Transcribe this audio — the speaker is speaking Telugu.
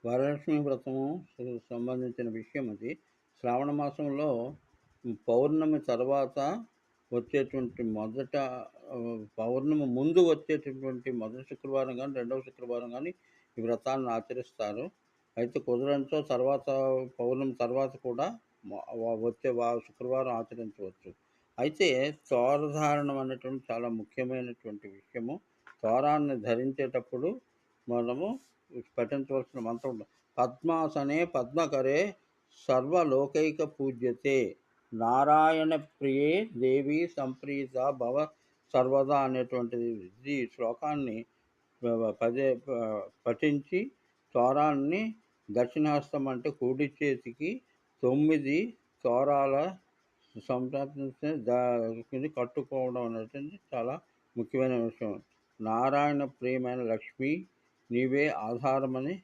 వరలక్ష్మి వ్రతము సంబంధించిన విషయం అది. శ్రావణ మాసంలో పౌర్ణమి తర్వాత వచ్చేటువంటి పౌర్ణమి ముందు వచ్చేటటువంటి మొదటి శుక్రవారం గానీ, రెండవ శుక్రవారం గానీ ఈ వ్రతాన్ని ఆచరిస్తారు. అయితే కుదరనిచో తర్వాత పౌర్ణమి తర్వాత కూడా మ వ వచ్చే శుక్రవారం ఆచరించవచ్చు. అయితే తోరధారణం అనేటువంటి చాలా ముఖ్యమైనటువంటి విషయము. తోరాన్ని ధరించేటప్పుడు మనము పఠించవలసిన మంత్రం పద్మాసనే పద్మకరే సర్వలోకైక పూజ్యతే నారాయణ ప్రియే దేవి సంప్రీత భవ సర్వదా అనేటువంటిది ఈ శ్లోకాన్ని పఠించి తోరాన్ని దక్షిణహస్తం అంటే కుడి చేతికి 9 తోరాల సంప్రాప్తించి కట్టుకోవడం అనేటువంటిది చాలా ముఖ్యమైన విషయం. నారాయణ ప్రియమైన లక్ష్మి నీవే ఆధారమని